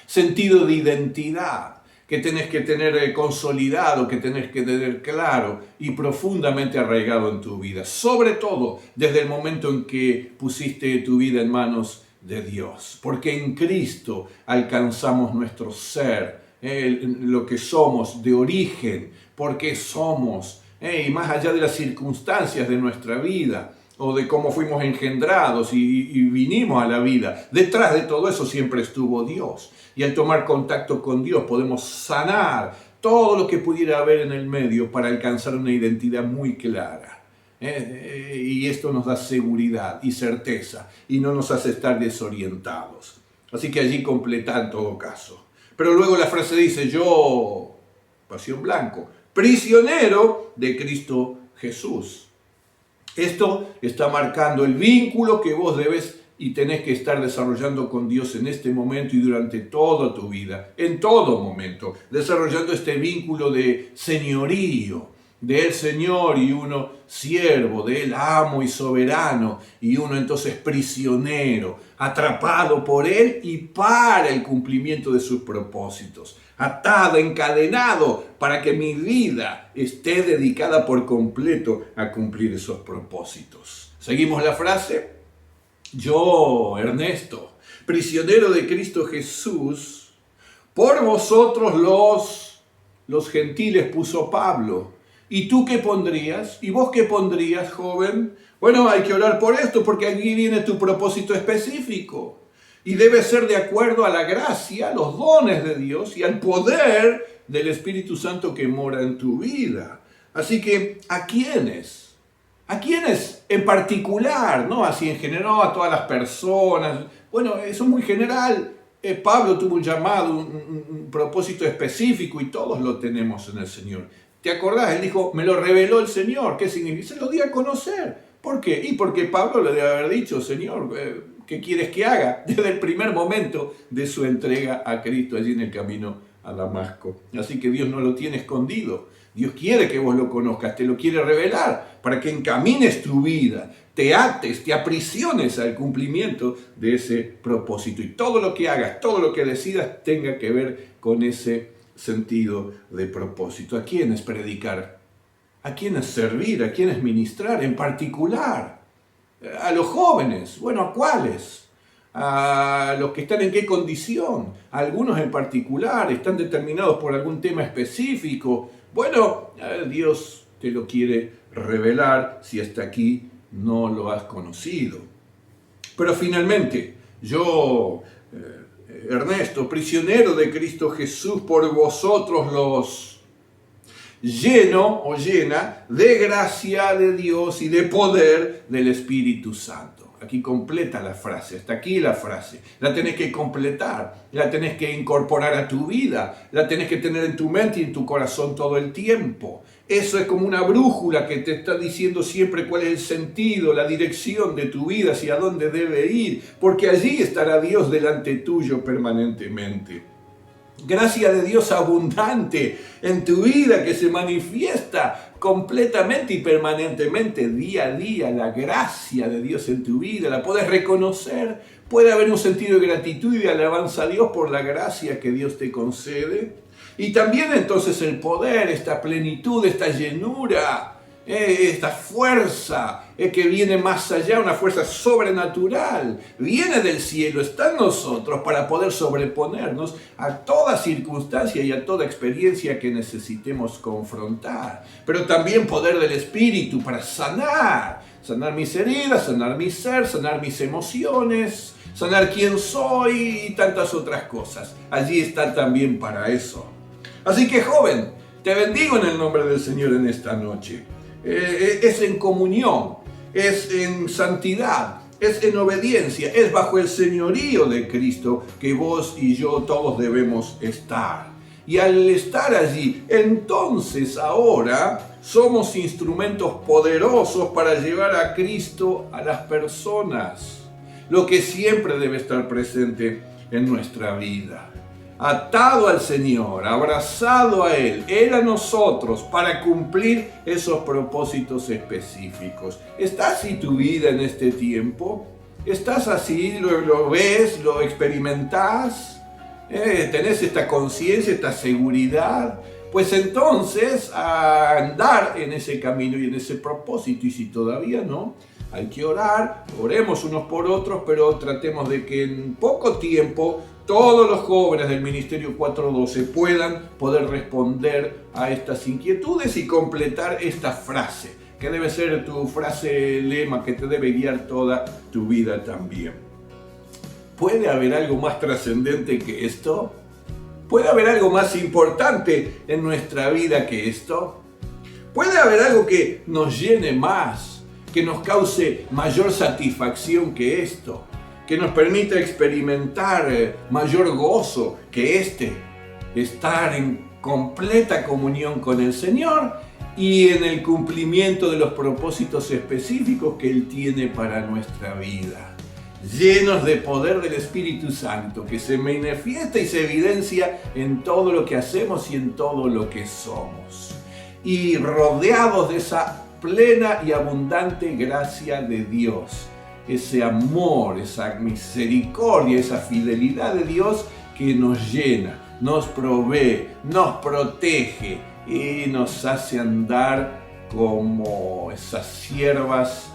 sentido de identidad que tenés que tener consolidado, que tenés que tener claro y profundamente arraigado en tu vida. Sobre todo desde el momento en que pusiste tu vida en manos de Dios. Porque en Cristo alcanzamos nuestro ser, lo que somos de origen, porque somos. Y más allá de las circunstancias de nuestra vida o de cómo fuimos engendrados y vinimos a la vida, detrás de todo eso siempre estuvo Dios. Y al tomar contacto con Dios podemos sanar todo lo que pudiera haber en el medio para alcanzar una identidad muy clara. Y esto nos da seguridad y certeza y no nos hace estar desorientados. Así que allí completa en todo caso. Pero luego la frase dice, yo, pasión blanco, prisionero de Cristo Jesús. Esto está marcando el vínculo que vos debes y tenés que estar desarrollando con Dios en este momento y durante toda tu vida, en todo momento, desarrollando este vínculo de señorío, de Él Señor y uno siervo, de Él amo y soberano, y uno entonces prisionero, atrapado por Él y para el cumplimiento de sus propósitos. Atado, encadenado, para que mi vida esté dedicada por completo a cumplir esos propósitos. ¿Seguimos la frase? Yo, Ernesto, prisionero de Cristo Jesús, por vosotros los gentiles puso Pablo. ¿Y tú qué pondrías? ¿Y vos qué pondrías, joven? Bueno, hay que orar por esto porque aquí viene tu propósito específico. Y debe ser de acuerdo a la gracia, los dones de Dios y al poder del Espíritu Santo que mora en tu vida. Así que, ¿a quiénes? ¿A quiénes en particular? No así en general, a todas las personas. Bueno, eso es muy general. Pablo tuvo un llamado, un propósito específico y todos lo tenemos en el Señor. ¿Te acordás? Él dijo, me lo reveló el Señor. ¿Qué significa? Se lo di a conocer. ¿Por qué? Y porque Pablo le debe haber dicho, Señor, ¿qué quieres que haga? Desde el primer momento de su entrega a Cristo allí en el camino a Damasco. Así que Dios no lo tiene escondido. Dios quiere que vos lo conozcas, te lo quiere revelar para que encamines tu vida, te ates, te aprisiones al cumplimiento de ese propósito. Y todo lo que hagas, todo lo que decidas tenga que ver con ese sentido de propósito. ¿A quiénes predicar? ¿A quiénes servir? ¿A quiénes ministrar? En particular, a los jóvenes. Bueno, ¿a cuáles? A los que están en qué condición. Algunos en particular están determinados por algún tema específico. Bueno, Dios te lo quiere revelar si hasta aquí no lo has conocido. Pero finalmente, yo, Ernesto, prisionero de Cristo Jesús, por vosotros los lleno o llena de gracia de Dios y de poder del Espíritu Santo. Aquí completa la frase, hasta aquí la frase. La tenés que completar, la tenés que incorporar a tu vida, la tenés que tener en tu mente y en tu corazón todo el tiempo. Eso es como una brújula que te está diciendo siempre cuál es el sentido, la dirección de tu vida, hacia dónde debe ir, porque allí estará Dios delante tuyo permanentemente. Gracia de Dios abundante en tu vida que se manifiesta completamente y permanentemente día a día. La gracia de Dios en tu vida la puedes reconocer. Puede haber un sentido de gratitud y de alabanza a Dios por la gracia que Dios te concede. Y también entonces el poder, esta plenitud, esta llenura, esta fuerza que viene más allá, una fuerza sobrenatural, viene del cielo, está en nosotros para poder sobreponernos a toda circunstancia y a toda experiencia que necesitemos confrontar. Pero también poder del Espíritu para sanar mis heridas, sanar mi ser, sanar mis emociones, sanar quién soy y tantas otras cosas. Allí está también para eso. Así que joven, te bendigo en el nombre del Señor en esta noche. Es en comunión, es en santidad, es en obediencia, es bajo el señorío de Cristo que vos y yo todos debemos estar. Y al estar allí, entonces ahora somos instrumentos poderosos para llevar a Cristo a las personas. Lo que siempre debe estar presente en nuestra vida. Atado al Señor, abrazado a Él a nosotros para cumplir esos propósitos específicos. ¿Está así tu vida en este tiempo? ¿Estás así? ¿Lo ves? ¿Lo experimentás? ¿Tenés esta conciencia, esta seguridad? Pues entonces a andar en ese camino y en ese propósito. Y si todavía no, hay que orar, oremos unos por otros, pero tratemos de que en poco tiempo todos los jóvenes del Ministerio 412 puedan poder responder a estas inquietudes y completar esta frase, que debe ser tu frase lema que te debe guiar toda tu vida también. ¿Puede haber algo más trascendente que esto? ¿Puede haber algo más importante en nuestra vida que esto? ¿Puede haber algo que nos llene más, que nos cause mayor satisfacción que esto? Que nos permita experimentar mayor gozo que estar en completa comunión con el Señor y en el cumplimiento de los propósitos específicos que Él tiene para nuestra vida. Llenos de poder del Espíritu Santo, que se manifiesta y se evidencia en todo lo que hacemos y en todo lo que somos. Y rodeados de esa plena y abundante gracia de Dios. Ese amor, esa misericordia, esa fidelidad de Dios que nos llena, nos provee, nos protege y nos hace andar como esas siervas,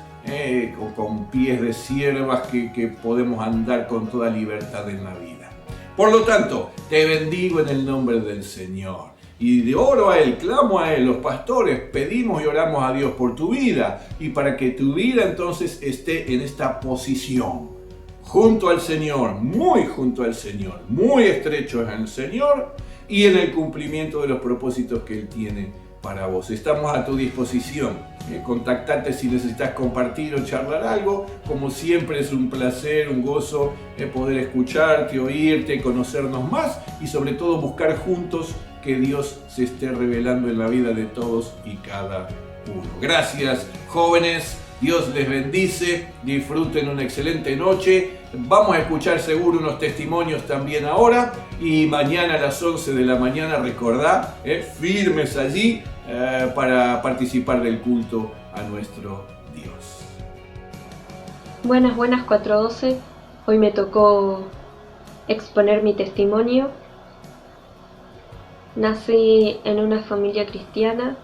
con pies de siervas que podemos andar con toda libertad en la vida. Por lo tanto, te bendigo en el nombre del Señor. Y de oro a Él, clamo a Él, los pastores, pedimos y oramos a Dios por tu vida y para que tu vida entonces esté en esta posición, junto al Señor, muy junto al Señor, muy estrecho en el Señor y en el cumplimiento de los propósitos que Él tiene para vos. Estamos a tu disposición. Contactate si necesitas compartir o charlar algo. Como siempre es un placer, un gozo poder escucharte, oírte, conocernos más y sobre todo buscar juntos que Dios se esté revelando en la vida de todos y cada uno. Gracias, jóvenes. Dios les bendice. Disfruten una excelente noche. Vamos a escuchar seguro unos testimonios también ahora. Y mañana a las 11 de la mañana, recordá, firmes allí para participar del culto a nuestro Dios. Buenas 412. Hoy me tocó exponer mi testimonio. Nací en una familia cristiana,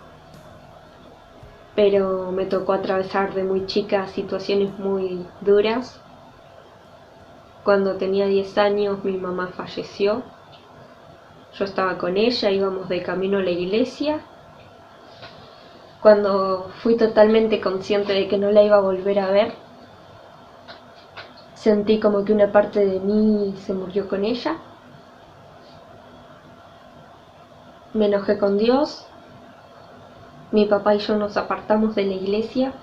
pero me tocó atravesar de muy chica situaciones muy duras. Cuando tenía 10 años mi mamá falleció. Yo estaba con ella, íbamos de camino a la iglesia. Cuando fui totalmente consciente de que no la iba a volver a ver, sentí como que una parte de mí se murió con ella. Me enojé con Dios. Mi papá y yo nos apartamos de la iglesia.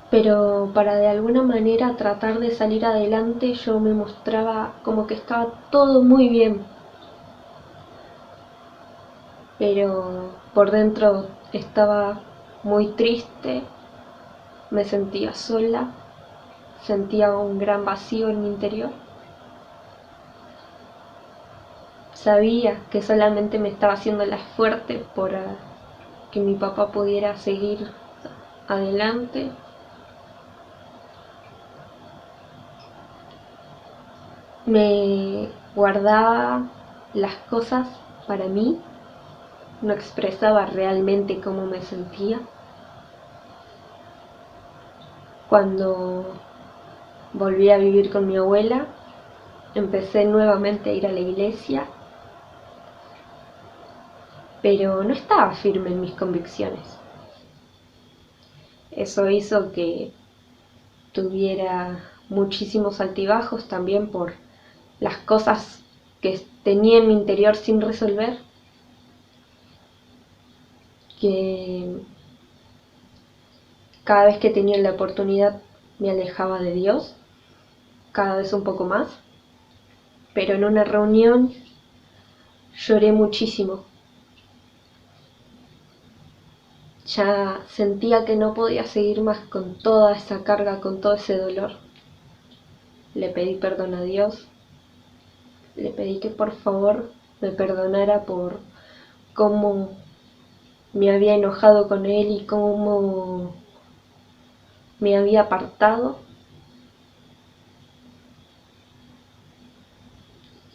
Pero para de alguna manera tratar de salir adelante, yo me mostraba como que estaba todo muy bien. Pero por dentro estaba muy triste, me sentía sola, sentía un gran vacío en mi interior. Sabía que solamente me estaba haciendo la fuerte para que mi papá pudiera seguir adelante. Me guardaba las cosas para mí, no expresaba realmente cómo me sentía. Cuando volví a vivir con mi abuela, empecé nuevamente a ir a la iglesia, pero no estaba firme en mis convicciones. Eso hizo que tuviera muchísimos altibajos también por las cosas que tenía en mi interior sin resolver, que cada vez que tenía la oportunidad me alejaba de Dios, cada vez un poco más, pero en una reunión lloré muchísimo. Ya sentía que no podía seguir más con toda esa carga, con todo ese dolor. Le pedí perdón a Dios, le pedí que por favor me perdonara por cómo me había enojado con Él y cómo me había apartado.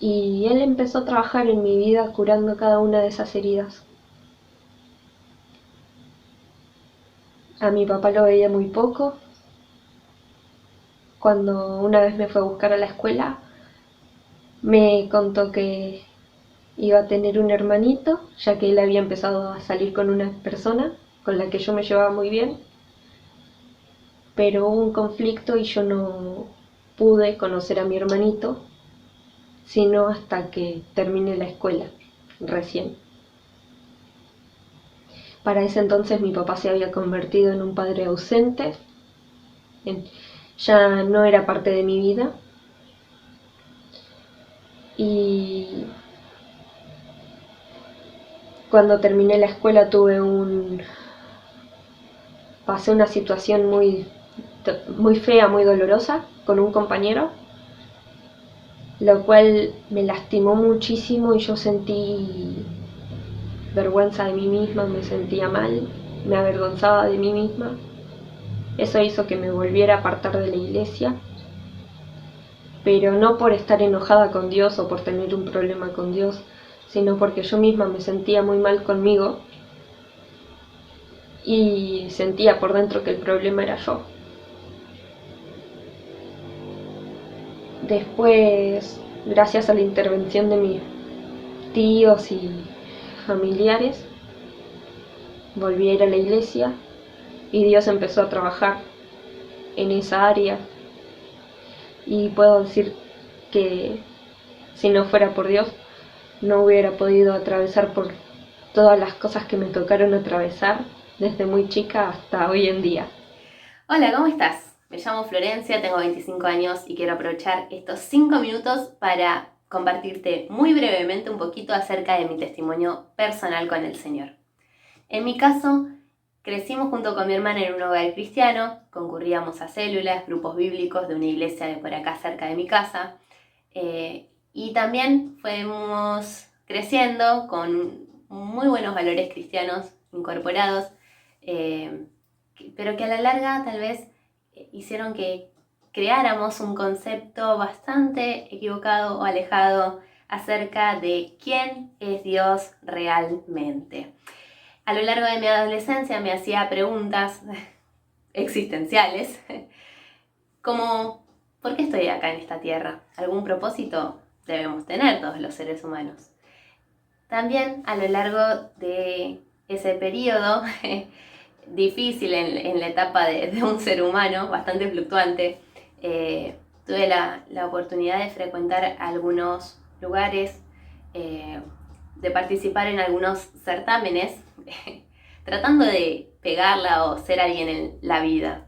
Y Él empezó a trabajar en mi vida curando cada una de esas heridas. A mi papá lo veía muy poco. Cuando una vez me fue a buscar a la escuela, me contó que iba a tener un hermanito, ya que él había empezado a salir con una persona con la que yo me llevaba muy bien. Pero hubo un conflicto y yo no pude conocer a mi hermanito, sino hasta que terminé la escuela, recién. Para ese entonces mi papá se había convertido en un padre ausente, ya no era parte de mi vida. Y cuando terminé la escuela pasé una situación muy fea, muy dolorosa con un compañero, lo cual me lastimó muchísimo y yo sentí vergüenza de mí misma, me sentía mal, me avergonzaba de mí misma. Eso hizo que me volviera a apartar de la iglesia, pero no por estar enojada con Dios o por tener un problema con Dios, sino porque yo misma me sentía muy mal conmigo y sentía por dentro que el problema era yo. Después, gracias a la intervención de mis tíos y familiares, volví a ir a la iglesia y Dios empezó a trabajar en esa área. Y puedo decir que si no fuera por Dios, no hubiera podido atravesar por todas las cosas que me tocaron atravesar desde muy chica hasta hoy en día. Hola, ¿cómo estás? Me llamo Florencia, tengo 25 años y quiero aprovechar estos 5 minutos para compartirte muy brevemente un poquito acerca de mi testimonio personal con el Señor. En mi caso, crecimos junto con mi hermana en un hogar cristiano, concurríamos a células, grupos bíblicos de una iglesia de por acá cerca de mi casa, y también fuimos creciendo con muy buenos valores cristianos incorporados, pero que a la larga tal vez hicieron que creáramos un concepto bastante equivocado o alejado acerca de quién es Dios realmente. A lo largo de mi adolescencia me hacía preguntas existenciales, como ¿por qué estoy acá en esta tierra? ¿Algún propósito debemos tener todos los seres humanos? También a lo largo de ese periodo difícil en la etapa de un ser humano, bastante fluctuante, tuve la oportunidad de frecuentar algunos lugares, de participar en algunos certámenes, tratando de pegarla o ser alguien en la vida.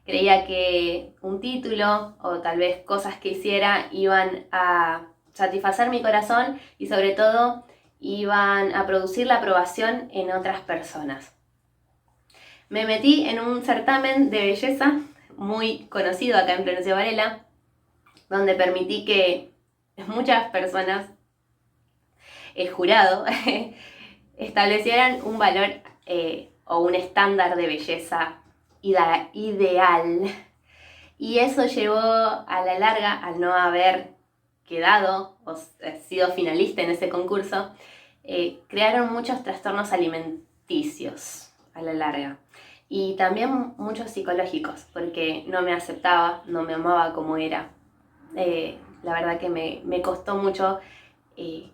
Creía que un título o tal vez cosas que hiciera iban a satisfacer mi corazón y sobre todo iban a producir la aprobación en otras personas. Me metí en un certamen de belleza muy conocido acá en Florencio Varela, donde permití que muchas personas, el jurado, establecieran un valor o un estándar de belleza ideal. Y eso llevó a la larga, al no haber quedado o sido finalista en ese concurso, crearon muchos trastornos alimenticios a la larga. Y también muchos psicológicos, porque no me aceptaba, no me amaba como era. La verdad que me costó mucho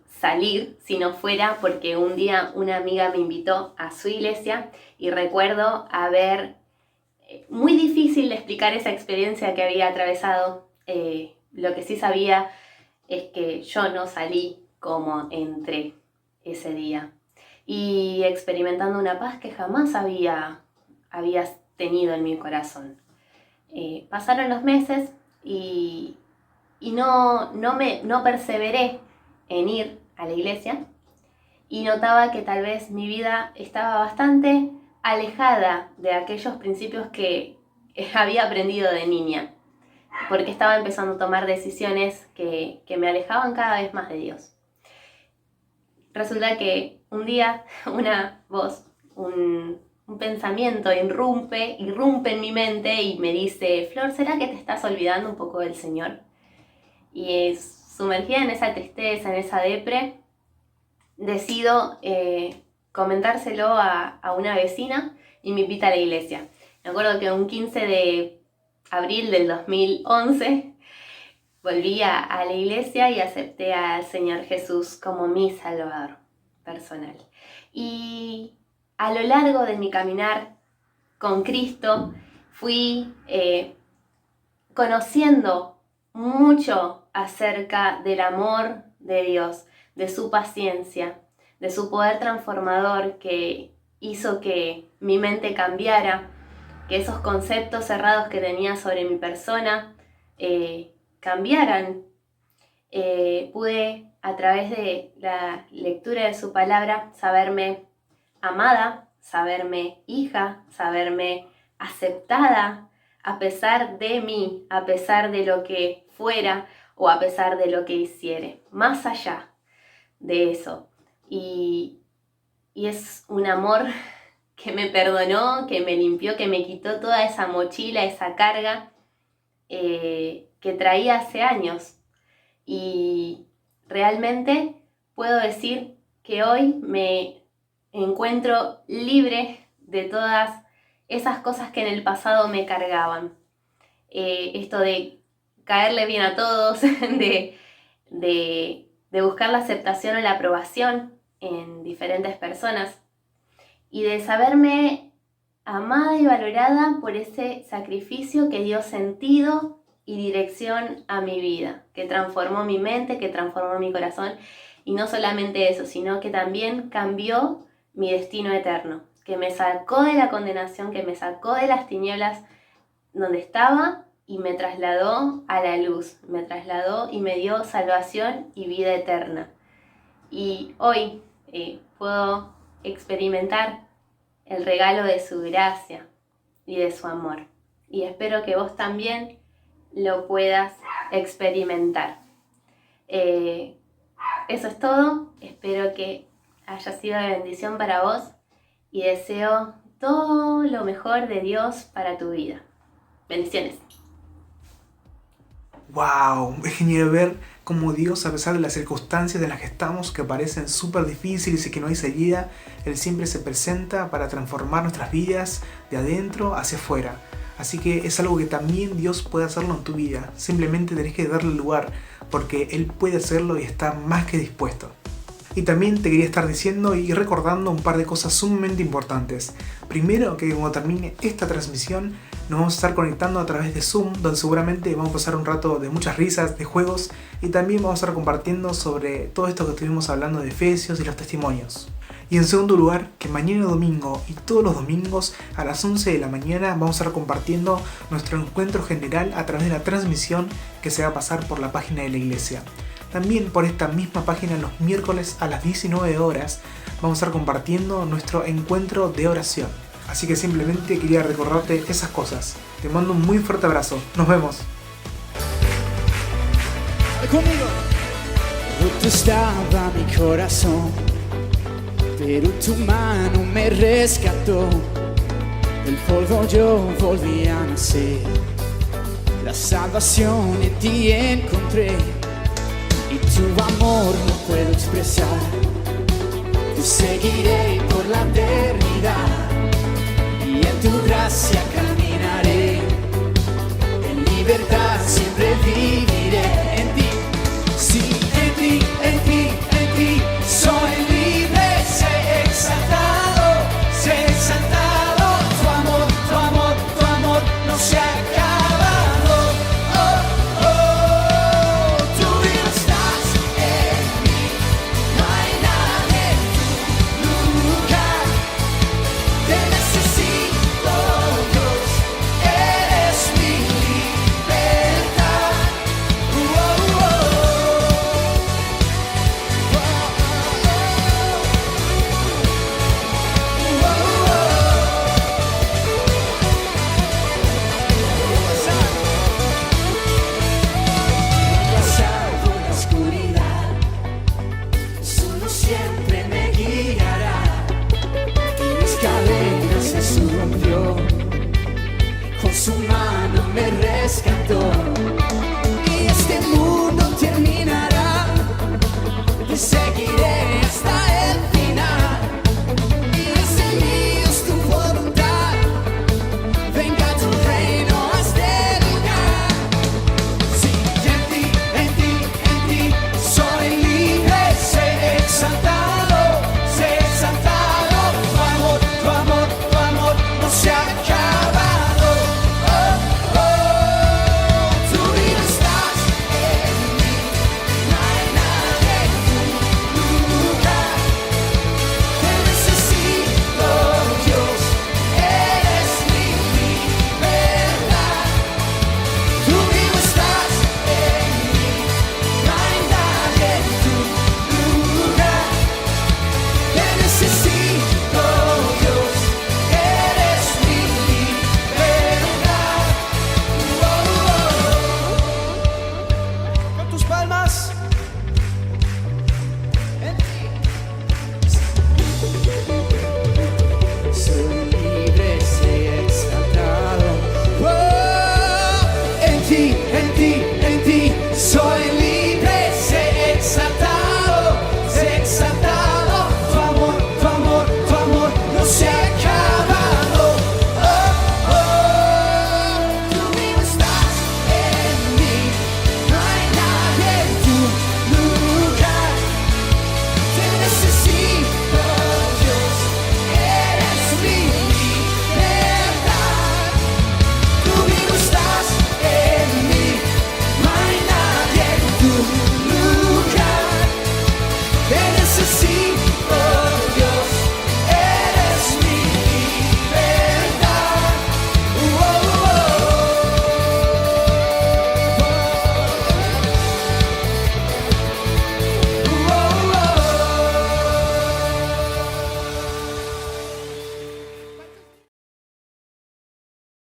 salir si no fuera porque un día una amiga me invitó a su iglesia y recuerdo haber muy difícil de explicar esa experiencia que había atravesado. Lo que sí sabía es que yo no salí como entré ese día. Y experimentando una paz que jamás había tenido en mi corazón. Pasaron los meses y no perseveré en ir a la iglesia, y notaba que tal vez mi vida estaba bastante alejada de aquellos principios que había aprendido de niña, porque estaba empezando a tomar decisiones que me alejaban cada vez más de Dios. Resulta que un día una voz, un pensamiento irrumpe en mi mente y me dice: Flor, ¿será que te estás olvidando un poco del Señor? Y sumergida en esa tristeza, en esa depre, decido comentárselo a una vecina y me invita a la iglesia. Me acuerdo que un 15 de abril del 2011 volví a la iglesia y acepté al Señor Jesús como mi Salvador personal. Y a lo largo de mi caminar con Cristo fui conociendo mucho acerca del amor de Dios, de su paciencia, de su poder transformador que hizo que mi mente cambiara, que esos conceptos cerrados que tenía sobre mi persona cambiaran. Pude, a través de la lectura de su palabra, saberme amada, saberme hija, saberme aceptada, a pesar de mí, a pesar de lo que fuera o a pesar de lo que hiciere, más allá de eso. Y es un amor que me perdonó, que me limpió, que me quitó toda esa mochila, esa carga que traía hace años. Y realmente puedo decir que hoy me encuentro libre de todas esas cosas que en el pasado me cargaban. Esto de caerle bien a todos, de buscar la aceptación o la aprobación en diferentes personas y de saberme amada y valorada por ese sacrificio que dio sentido y dirección a mi vida, que transformó mi mente, que transformó mi corazón, y no solamente eso, sino que también cambió mi destino eterno, que me sacó de la condenación, que me sacó de las tinieblas donde estaba y me trasladó a la luz, me trasladó y me dio salvación y vida eterna. Y hoy puedo experimentar el regalo de su gracia y de su amor. Y espero que vos también lo puedas experimentar. Eso es todo. Espero que haya sido de bendición para vos y deseo todo lo mejor de Dios para tu vida. Bendiciones. ¡Wow! Es genial ver cómo Dios, a pesar de las circunstancias en las que estamos, que parecen súper difíciles y que no hay salida, Él siempre se presenta para transformar nuestras vidas de adentro hacia afuera. Así que es algo que también Dios puede hacerlo en tu vida. Simplemente tenés que darle lugar, porque Él puede hacerlo y está más que dispuesto. Y también te quería estar diciendo y recordando un par de cosas sumamente importantes. Primero, que cuando termine esta transmisión nos vamos a estar conectando a través de Zoom, donde seguramente vamos a pasar un rato de muchas risas, de juegos, y también vamos a estar compartiendo sobre todo esto que estuvimos hablando de Efesios y los testimonios. Y en segundo lugar, que mañana domingo y todos los domingos a las 11 de la mañana vamos a estar compartiendo nuestro encuentro general a través de la transmisión que se va a pasar por la página de la iglesia. También por esta misma página los miércoles a las 19 horas vamos a estar compartiendo nuestro encuentro de oración. Así que simplemente quería recordarte esas cosas. Te mando un muy fuerte abrazo. Nos vemos. Conmigo. Roto estaba mi corazón, pero tu mano me rescató. Del polvo yo volví a nacer. La salvación en ti encontré. Y tu amor no puedo expresar. Te seguiré por la eternidad. Y en tu gracia caminaré. En libertad siempre viviré.